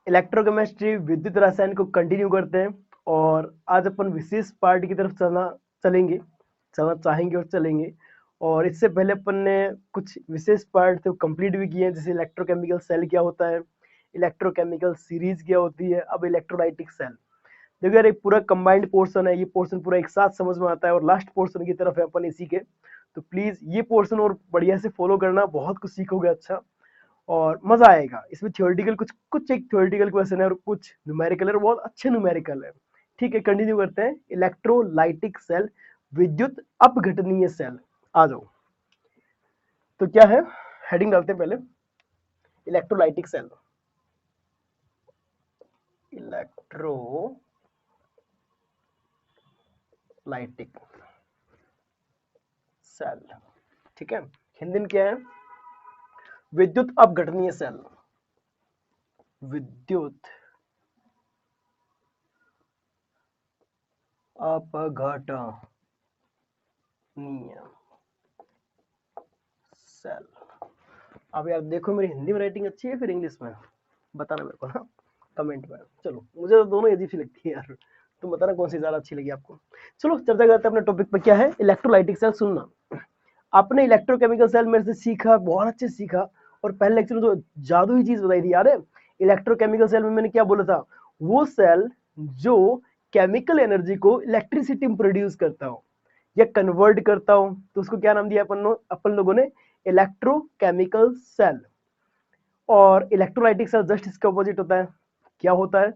Electrochemistry विद्युत रसायन को कंटिन्यू करते हैं और आज अपन विशेष पार्ट की तरफ चलना चाहेंगे और चलेंगे। और इससे पहले अपन ने कुछ विशेष पार्ट तो कंप्लीट भी किए हैं, जैसे इलेक्ट्रोकेमिकल सेल क्या होता है, इलेक्ट्रोकेमिकल सीरीज क्या होती है, अब इलेक्ट्रोलाइटिक सेल। देखो यार, एक पूरा कंबाइंड पोर्शन है, ये पोर्शन पूरा एक साथ समझ में आता है और लास्ट पोर्शन की तरफ है अपन इसी के। तो प्लीज ये पोर्शन और बढ़िया से फॉलो करना, बहुत कुछ सीखोगे अच्छा और मजा आएगा। इसमें थ्योरेटिकल कुछ कुछ एक थ्योरेटिकल क्वेश्चन है और कुछ न्यूमेरिकल है और बहुत अच्छे न्यूमेरिकल है। ठीक है, कंटिन्यू करते हैं। इलेक्ट्रोलाइटिक सेल, विद्युत अपघटनीय सेल। आ जाओ। तो क्या है, हेडिंग डालते हैं पहले। Electrolytic cell, electrolytic cell. ठीक है, हिंदी में क्या है, विद्युत अपघटनीय सेल। विद्युत अपघटनीय सेल। अब यार देखो, मेरी हिंदी में राइटिंग अच्छी है फिर इंग्लिश में, बताना मेरे को ना कमेंट में। चलो, मुझे तो दोनों अजीब सी लगती है यार, तुम बताना कौन सी ज्यादा अच्छी लगी आपको। चलो चर्चा करते हैं अपने टॉपिक पर। क्या है इलेक्ट्रोलाइटिक सेल। सुनना, आपने इलेक्ट्रोकेमिकल सेल मेरे से सीखा, बहुत अच्छे से सीखा। और पहले लेक्चर में तो जादू ही चीज बताई थी, याद है। इलेक्ट्रोकेमिकल सेल में मैंने क्या बोला था, वो सेल जो केमिकल एनर्जी को इलेक्ट्रिसिटी में प्रोड्यूस करता हो या कन्वर्ट करता हो, तो उसको क्या नाम दिया अपन लोगों ने, इलेक्ट्रोकेमिकल सेल। और इलेक्ट्रोलाइटिक सेल जस्ट इसके ऑपोजिट होता है। क्या होता है,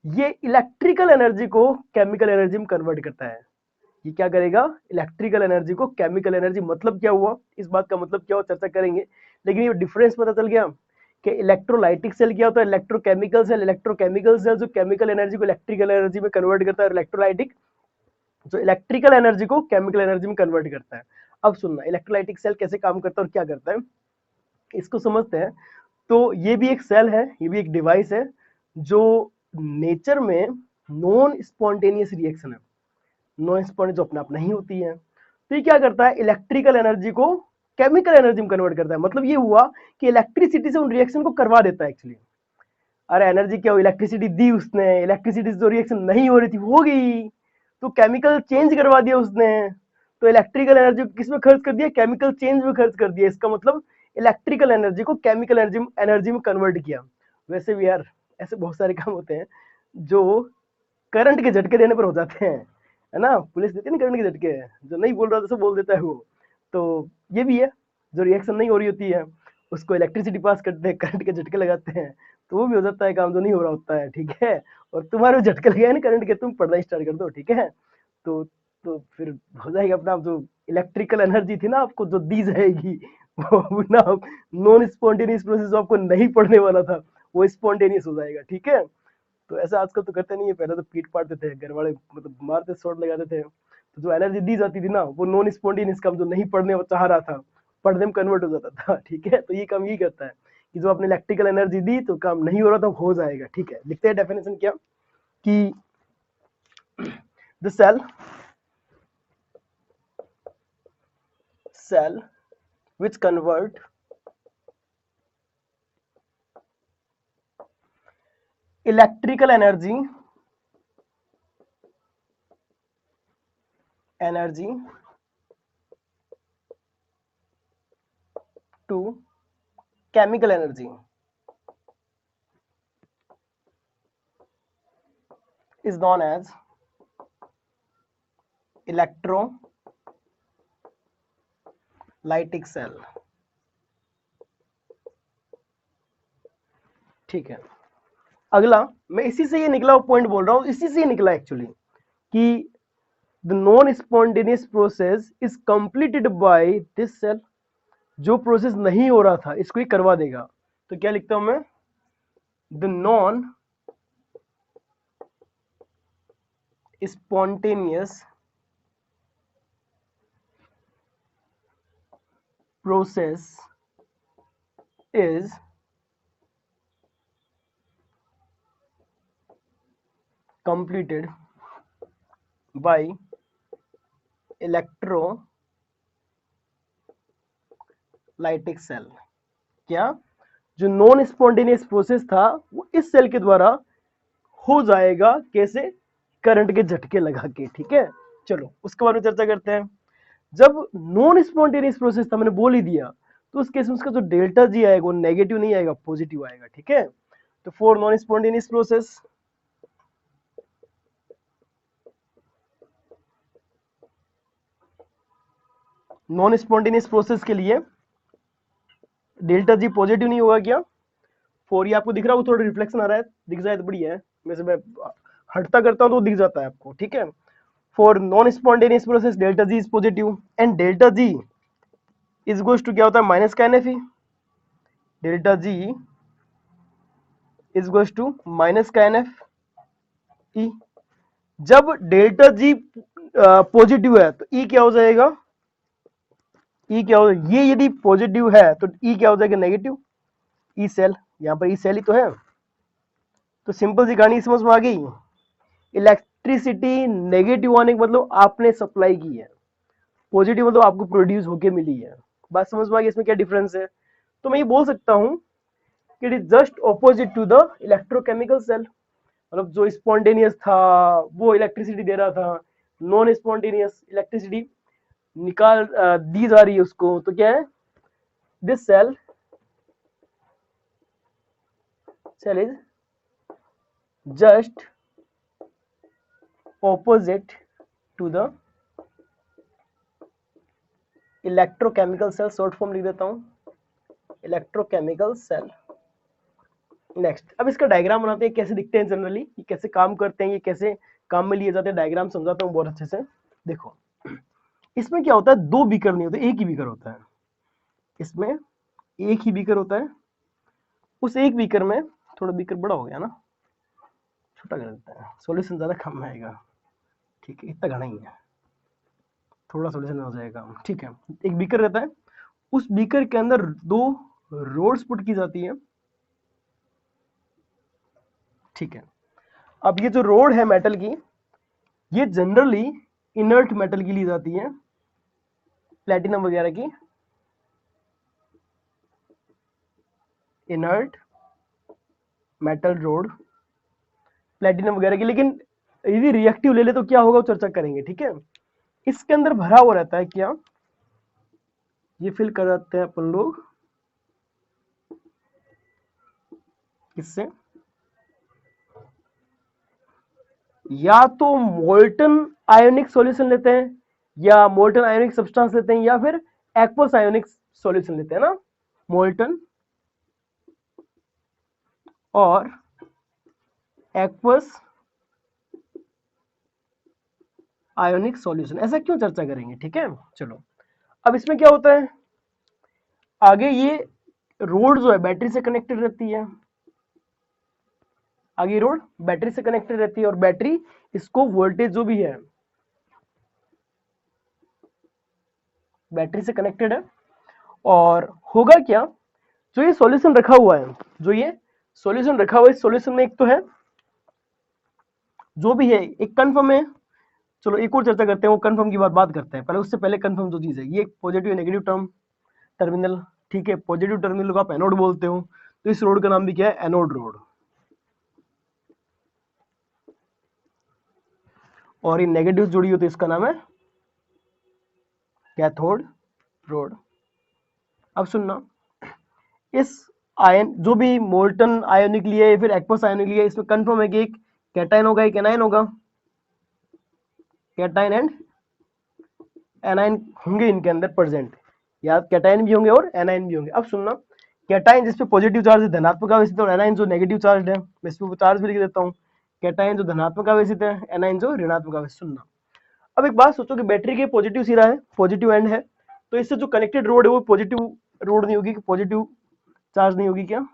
ये इलेक्ट्रिकल एनर्जी को केमिकल एनर्जी में कन्वर्ट करता है। ये क्या करेगा, इलेक्ट्रिकल एनर्जी को केमिकल एनर्जी। मतलब क्या हुआ, इस बात का मतलब क्या हुआ चर्चा करेंगे। लेकिन ये डिफरेंस पता चल गया कि इलेक्ट्रोलाइटिक सेल क्या होता है, इलेक्ट्रोकेमिकल सेल जो केमिकल एनर्जी को इलेक्ट्रिकल एनर्जी में कन्वर्ट करता है, इलेक्ट्रोलाइटिक जो इलेक्ट्रिकल एनर्जी को केमिकल एनर्जी में कन्वर्ट करता है। अब सुनना, इलेक्ट्रोलाइटिक सेल कैसे काम करता है और क्या करता है, इसको समझते हैं। तो ये भी एक सेल है, ये भी एक डिवाइस है जो नेचर में नॉन स्पॉन्टेनियस रिएक्शन है, नॉन स्पॉन्टेनियस जो अपने आप नहीं होती है। तो ये क्या करता है, इलेक्ट्रिकल एनर्जी को केमिकल एनर्जी में कन्वर्ट करता है। मतलब ये हुआ कि इलेक्ट्रिसिटी से उन रिएक्शन को करवा देता है एक्चुअली। अरे एनर्जी क्या हो, इलेक्ट्रिसिटी दी उसने, इलेक्ट्रिसिटी से जो रिएक्शन नहीं हो रही थी वो हो गई, तो केमिकल चेंज करवा दिया उसने। तो इलेक्ट्रिकल एनर्जी किस में खर्च कर दिया, केमिकल चेंज में खर्च कर दिया। इसका मतलब इलेक्ट्रिकल एनर्जी को केमिकल एनर्जी में कन्वर्ट किया। वैसे भी यार ऐसे बहुत सारे काम होते हैं जो करंट के झटके देने पर हो जाते हैं, है ना। पुलिस देती है ना करंट के झटके, जो नहीं बोल रहा था बोल देता है वो। तो ये भी है, जो रिएक्शन नहीं हो रही होती है उसको इलेक्ट्रिसिटी पास करते हैं, करंट के झटके लगाते हैं, तो वो भी हो जाता है काम जो नहीं हो रहा होता है। ठीक है, और तुम्हारे झटके लगे ना करंट के, तुम पढ़ना स्टार्ट कर दो। ठीक है, तो तो फिर हो जाएगा अपना, जो इलेक्ट्रिकल एनर्जी थी ना आपको जो दी जाएगी, वो ना नॉन स्पॉन्टेनियस प्रोसेस जो आपको नहीं पढ़ने वाला था वो स्पॉन्टेनियस हो जाएगा। ठीक है, तो ऐसा आजकल तो करते नहीं है, पहले तो पीट पाटते थे घर वाले, मतलब मारते शॉट लगाते थे। तो जो एनर्जी दी जाती थी ना वो नॉन स्पॉन्टेनियस काम जो नहीं पढ़ने चाह रहा था, पढ़ने में कन्वर्ट हो जाता था। ठीक है, तो ये काम यही करता है कि जो आपने इलेक्ट्रिकल एनर्जी दी तो काम नहीं हो रहा था हो जाएगा। ठीक है, लिखते हैं डेफिनेशन क्या, कि the cell which convert electrical energy to chemical energy is known as electrolytic cell। ठीक है, अगला मैं इसी से ये निकला पॉइंट बोल रहा हूं, इसी से ये निकला एक्चुअली, कि the non spontaneous process is completed by this cell. जो प्रोसेस नहीं हो रहा था इसको ही करवा देगा। तो क्या लिखता हूं मैं, the non spontaneous process is completed by electrolytic cell। क्या, जो नॉन स्पॉन्टेनियस प्रोसेस था वो इस सेल के द्वारा हो जाएगा, कैसे? करंट के झटके लगा के, ठीक है। चलो उसके बारे में चर्चा करते हैं। जब नॉन स्पॉन्टेनियस प्रोसेस था, मैंने बोल ही दिया, तो उस केस में उसका जो डेल्टा जी आएगा वो नेगेटिव नहीं आएगा, पॉजिटिव आएगा, ठीक है। तो for non spontaneous process, non spontaneous process के लिए डेल्टा जी पॉजिटिव नहीं होगा क्या? फॉर ये आपको दिख रहा है, वो थोड़ा रिफ्लेक्शन आ रहा है, दिख जाए तो बढ़िया है, वैसे मैं हटता करता हूं तो दिख जाता है आपको, ठीक है। For non spontaneous process delta G is positive and delta G is goes to क्या होता है, माइनस का n F E. Delta G is goes to minus का एन एफ ई। जब डेल्टा जी पॉजिटिव है तो ई क्या हो जाएगा, ई क्या हो जाएगा, ये यदि पॉजिटिव है तो ई क्या हो जाएगा, नेगेटिव। ई सेल, यहां पर ई सेल ही तो है। तो सिंपल सी कहानी समझ में आ गई। इलेक्ट्रिसिटी नेगेटिव आने का मतलब आपने सप्लाई की है, पॉजिटिव मतलब आपको प्रोड्यूस होके मिली है। बात समझ में आ गई, इसमें क्या डिफरेंस है? तो मैं ये बोल सकता हूं कि it is just opposite to the electrochemical cell. मतलब जो स्पॉन्टेनियस था वो इलेक्ट्रिसिटी दे रहा था, नॉन स्पॉन्टेनियस इलेक्ट्रिसिटी दी जा रही है उसको, तो क्या है, this cell is just opposite to the electrochemical cell. Short form लिख देता हूं, इलेक्ट्रोकेमिकल सेल। नेक्स्ट, अब इसका डायग्राम बनाते हैं, कैसे दिखते हैं जनरली, ये कैसे काम करते हैं, ये कैसे काम में लिए जाते हैं, डायग्राम समझाता हूँ बहुत अच्छे से। देखो इसमें क्या होता है, दो बीकर नहीं होते, एक ही बीकर होता है। इसमें एक ही बीकर होता है। उस एक बीकर में, थोड़ा बीकर बड़ा हो गया ना, छोटा कर देते हैं, सॉल्यूशन ज्यादा कम आएगा, ठीक है, इतना घना ही है, थोड़ा सॉल्यूशन हो जाएगा, ठीक है। एक बीकर रहता है, उस बीकर के अंदर दो रोड्स पुट की जाती है, ठीक है। अब ये जो रोड है मेटल की, ये जनरली इनर्ट मेटल की ली जाती है, प्लेटिनम वगैरह की, इनर्ट मेटल रोड प्लेटिनम वगैरह की। लेकिन यदि रिएक्टिव ले ले तो क्या होगा, वो चर्चा करेंगे, ठीक है। इसके अंदर भरा हुआ रहता है क्या, ये फिल कर देते हैं अपन लोग इससे, या तो मोल्टन आयोनिक सॉल्यूशन लेते हैं, या मोल्टन आयोनिक सब्सटेंस लेते हैं, या फिर एक्वस आयोनिक सॉल्यूशन लेते हैं ना, मोल्टन और एक्वस आयोनिक सॉल्यूशन। ऐसा क्यों चर्चा करेंगे, ठीक है। चलो अब इसमें क्या होता है, आगे ये रोड जो है बैटरी से कनेक्टेड रहती है, आगे रोड बैटरी से कनेक्टेड रहती है, और बैटरी इसको वोल्टेज जो भी है बैटरी से कनेक्टेड है। और होगा क्या, जो ये सॉल्यूशन रखा हुआ है, जो ये सॉल्यूशन रखा हुआ है, इस सॉल्यूशन में एक तो है, जो भी है एक कंफर्म है। चलो एक और चर्चा करते हैं, वो कंफर्म की बात करते हैं, पहले उससे पहले कंफर्म जो चीज है, ये पॉजिटिव नेगेटिव टर्मिनल, ठीक है। पॉजिटिव टर्मिनल को आप एनोड बोलते हो, तो इस रोड का नाम भी क्या है, एनोड रोड। और ये नेगेटिव जुड़ी हो तो इसका नाम है कैथोड रोड। अब सुनना, इस आयन जो भी मोल्टन आयोनिक लिए या फिर एक्वस आयोनिक लिए, इसमें कंफर्म है कि एक कैटायन होगा, एक एनायन होगा, कैटायन एंड एनायन होंगे इनके अंदर प्रेजेंट, या कैटायन भी होंगे और एनायन भी होंगे। अब सुनना, कैटायन जिसपे पॉजिटिव चार्ज है धनात्मक आवेशित है, और एनायन जो नेगेटिव चार्ज है, मैं इसमें चार्ज भी लिख देता हूँ, कैटायन जो धनात्मक आवेशित है, एनायन जो ऋणात्मक आवेशित। सुनना, अब एक बात सोचो कि बैटरी के पॉजिटिव सिरा है, पॉजिटिव एंड है, तो इससे जो कनेक्टेड रोड है वो पॉजिटिव रोड नहीं होगी, पॉजिटिव चार्ज नहीं होगी क्या,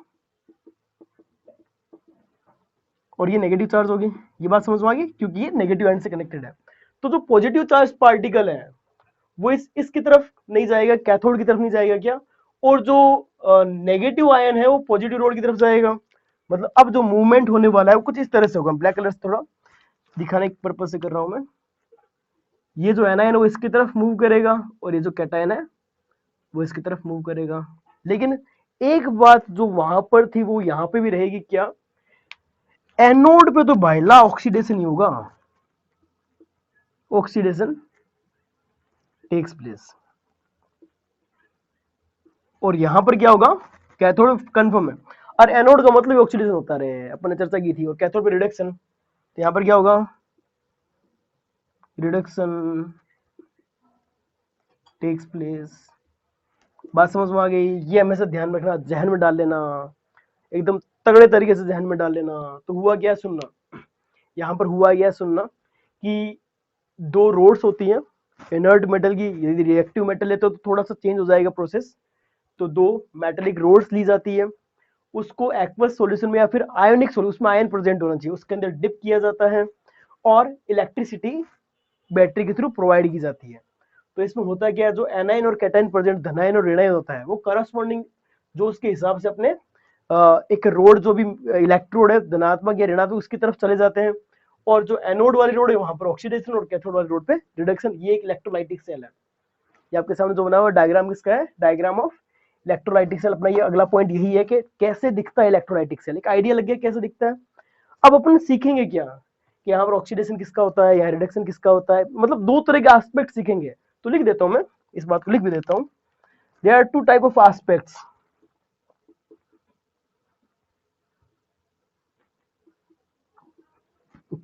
और ये नेगेटिव चार्ज होगी। ये बात समझ में आ गई, क्योंकि ये नेगेटिव एंड से कनेक्टेड है। तो जो पॉजिटिव चार्ज पार्टिकल है वो इसकी तरफ नहीं जाएगा, कैथोड की तरफ नहीं जाएगा क्या, और जो नेगेटिव आयन है वो पॉजिटिव रोड की तरफ जाएगा। मतलब अब जो मूवमेंट होने वाला है वो कुछ इस तरह से होगा, ब्लैक कलर से थोड़ा दिखाने के पर्पज से कर रहा हूं मैं। ये जो एनायन है वो इसकी तरफ मूव करेगा, और ये जो कैटायन है वो इसकी तरफ मूव करेगा। लेकिन एक बात जो वहां पर थी वो यहां पे भी रहेगी क्या, एनोड पे तो भाईला ऑक्सीडेशन ही होगा, ऑक्सीडेशन टेक्स प्लेस। और यहां पर क्या होगा, कैथोड कंफर्म है, और एनोड का मतलब ऑक्सीडेशन होता रहे, अपन ने चर्चा की थी, और कैथोड पे रिडक्शन, तो यहां पर क्या होगा, रिडक्शन टेक्स प्लेस। बात समझ में आ गई, ये हमेशा ध्यान रखना, जहन में डाल लेना, एकदम तगड़े तरीके से जहन में डाल लेना। तो हुआ क्या सुनना, यहाँ पर हुआ यह सुनना कि दो रोड्स होती हैं इनर्ट मेटल की, यदि रिएक्टिव मेटल है तो थोड़ा सा चेंज हो जाएगा प्रोसेस। तो दो मेटेलिक रोड्स ली जाती है, उसको एक्वस सॉल्यूशन में या फिर आयोनिक सॉल्यूशन, उसमें आयन प्रेजेंट होना चाहिए, उसके अंदर डिप किया जाता है और इलेक्ट्रिसिटी बैटरी के थ्रू प्रोवाइड की जाती है। तो इसमें होता है क्या, जो एनाइन और कैटाइन प्रेजेंट, धनायन और ऋणायन होता है, वो करस्पॉन्डिंग जो उसके हिसाब से अपने एक रोड जो भी इलेक्ट्रोड है धनात्मक या ऋणात्मक उसकी तरफ चले जाते हैं, और जो एनोड वाली रोड है वहां पर ऑक्सीडेशन और कैथोड वाली रोड पे रिडक्शन। ये एक इलेक्ट्रोलाइटिक सेल है। ये आपके सामने जो बना हुआ डायग्राम किसका है, डायग्राम ऑफ इलेक्ट्रोलाइटिक सेल। अपना ये अगला पॉइंट यही है कि कैसे दिखता है इलेक्ट्रोलाइटिक सेल, एक आइडिया लग गया कैसे दिखता है। अब अपन सीखेंगे क्या कि यहाँ पर ऑक्सीडेशन किसका होता है, यहाँ रिडक्शन किसका होता है, मतलब दो तरह के एस्पेक्ट सीखेंगे। तो लिख देता हूं मैं, इस बात को लिख भी देता हूं, there are two type of aspects,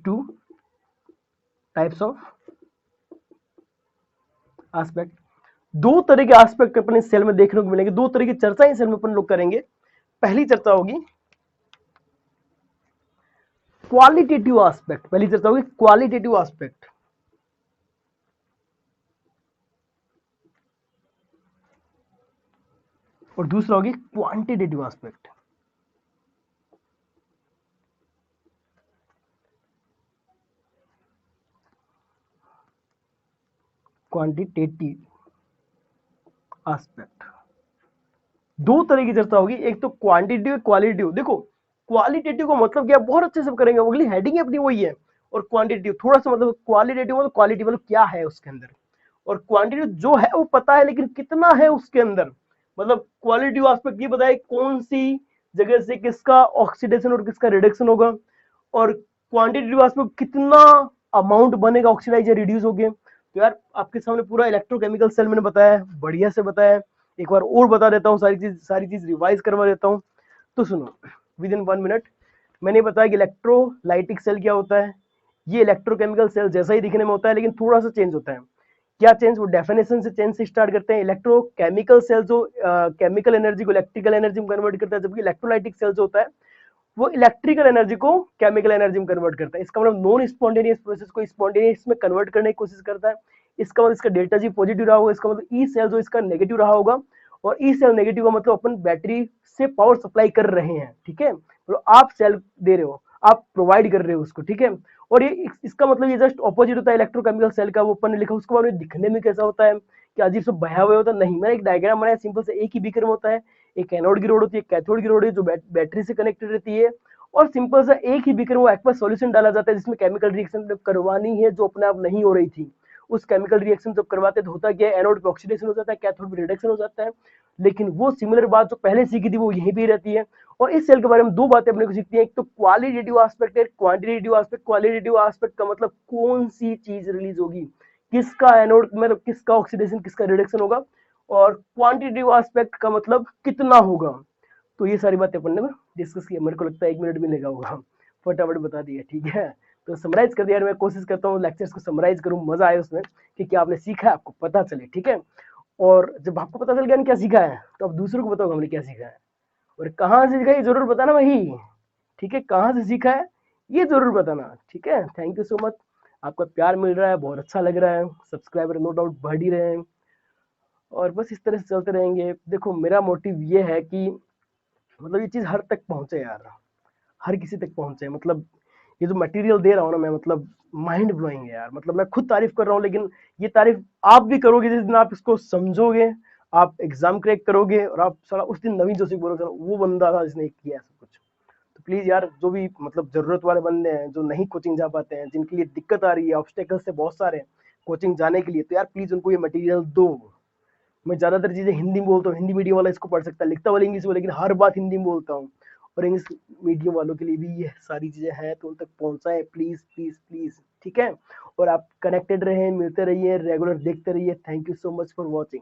two types of aspect. दो तरह के एस्पेक्ट अपने सेल में देखने को मिलेंगे, दो तरह की चर्चा इस सेल में अपन लोग करेंगे। पहली चर्चा होगी क्वालिटेटिव एस्पेक्ट, पहली चर्चा होगी क्वालिटेटिव एस्पेक्ट, और दूसरा होगी क्वांटिटेटिव एस्पेक्ट। क्वांटिटेटिव एस्पेक्ट, दो तरह की चर्चा होगी, एक तो क्वांटिटेटिव क्वालिटेटिव। देखो क्वालिटेटिव का मतलब क्या, बहुत अच्छे से करेंगे, अगली हेडिंग अपनी वही है। और क्वांटिटेटिव थोड़ा सा मतलब, क्वालिटेटिव मतलब क्वालिटी मतलब क्या है उसके अंदर, और क्वांटिटी जो है वो पता है लेकिन कितना है उसके अंदर, मतलब क्वालिटी एस्पेक्ट ये बताए कौन सी जगह से किसका ऑक्सीडेशन और किसका रिडक्शन होगा, और क्वांटिटी एस्पेक्ट कितना अमाउंट बनेगा ऑक्सीडाइज या रिड्यूस हो गए। तो यार आपके सामने पूरा इलेक्ट्रोकेमिकल सेल मैंने बताया है, बढ़िया से बताया है, एक बार और बता देता हूँ, सारी चीज रिवाइज करवा देता हूँ। तो सुनो, विद इन 1 मिनट मैंने बताया कि इलेक्ट्रोलाइटिक सेल क्या होता है। ये इलेक्ट्रोकेमिकल सेल जैसा ही दिखने में होता है लेकिन थोड़ा सा चेंज होता है। क्या चेंज, वो डेफिनेशन से चेंज से स्टार्ट करते हैं। इलेक्ट्रोकेमिकल सेल जो केमिकल एनर्जी को इलेक्ट्रिकल एनर्जी में कन्वर्ट करता है, जबकि इलेक्ट्रोलाइटिक सेल जो होता है वो इलेक्ट्रिकल एनर्जी को केमिकल एनर्जी में कन्वर्ट करता है। इसका मतलब नॉन स्पॉन्टेनियस प्रोसेस को स्पॉन्टेनियस में कन्वर्ट करने की कोशिश करता है। इसका मतलब इसका डेल्टा जी पॉजिटिव रहा होगा, इसका मतलब ई सेल जो इसका नेगेटिव रहा होगा, और ई सेल नेगेटिव का मतलब अपन बैटरी से पावर सप्लाई कर रहे हैं, ठीक है, तो आप सेल दे रहे हो, आप प्रोवाइड कर रहे हो उसको, ठीक है। और ये इसका मतलब ये जस्ट ऑपोजिट होता है इलेक्ट्रोकेमिकल सेल का, वो अपन ने लिखा उसके बारे में दिखने में कैसा होता है, कि अजीब से बहा हुआ होता है, नहीं, मैंने एक डायग्राम बनाया सिंपल से, एक ही बीकर में होता है, एक एनोड की रोड होती है, कैथोड की रोड है जो बैटरी से कनेक्टेड रहती है, और सिंपल सा एक ही बीकर में वो एक्वा सॉल्यूशन डाला जाता है जिसमें केमिकल रिएक्शन करवानी है जो अपने आप नहीं हो रही थी। उस केमिकल रिएक्शन जब करवाते तो होता क्या है, एनोड पे ऑक्सीडेशन हो जाता है, कैथोड पे रिडक्शन हो जाता है। लेकिन वो सिमिलर बात जो पहले सीखी थी वो यहीं पे रहती है। और इस सेल के बारे में दो बातें अपने को सीखती हैं, एक तो क्वालिटेटिव एस्पेक्ट है, क्वांटिटेटिव एस्पेक्ट। क्वालिटेटिव एस्पेक्ट का मतलब कौन सी चीज रिलीज होगी, किसका एनोड मतलब किसका ऑक्सीडेशन किसका रिडक्शन होगा, और क्वांटिटेटिव एस्पेक्ट का मतलब कितना होगा। तो ये सारी बातें अपन ने डिस्कस किया, मेरे को लगता है 1 मिनट भी लगा होगा, फटाफट बता दिया, ठीक है। तो समराइज कर दिया यार, मैं कोशिश करता हूँ लेक्चर्स को समराइज करूँ, मजा आए उसमें कि क्या आपने सीखा है, आपको पता चले, ठीक है। और जब आपको पता चल गया ना क्या सीखा है, तो अब दूसरों को बताओ हमने क्या सीखा है, और कहाँ से सीखा ये जरूर बताना भाई, ठीक है, कहाँ से सीखा है ये जरूर बताना, ठीक है। थैंक यू सो मच, आपका प्यार मिल रहा है, बहुत अच्छा लग रहा है, सब्सक्राइबर नो डाउट बढ़ ही रहे हैं, और बस इस तरह से चलते रहेंगे। देखो मेरा मोटिव ये है कि मतलब ये चीज हर तक पहुंचे यार, हर किसी तक पहुंचे, मतलब ये जो मटेरियल दे रहा हूँ ना मैं, मतलब माइंड ब्लोइंग है यार, मतलब मैं खुद तारीफ कर रहा हूँ, लेकिन ये तारीफ आप भी करोगे जिस दिन आप इसको समझोगे, आप एग्जाम क्रैक करोगे, और आप साला उस दिन नवीन जोशी बोलोगे वो बंदा था जिसने किया सब कुछ। तो प्लीज यार जो भी मतलब जरूरत वाले बंदे हैं जो नहीं कोचिंग जा पाते हैं, जिनके लिए दिक्कत आ रही है, ऑब्स्टेकल्स से बहुत सारे कोचिंग जाने के लिए, तो यार प्लीज उनको ये मटेरियल दो, मैं ज्यादातर चीजें हिंदी में बोलता हूँ, हिंदी मीडियम वाला इसको पढ़ सकता है, लिखता वाला इंग्लिश में, लेकिन हर बात हिंदी में बोलता हूँ। और इंग्लिश मीडियम वालों के लिए भी ये सारी चीजें हैं, तो उन तक पहुंचाएं प्लीज प्लीज प्लीज, ठीक है। और आप कनेक्टेड रहें, मिलते रहिए, रेगुलर देखते रहिए। Thank you so much for watching.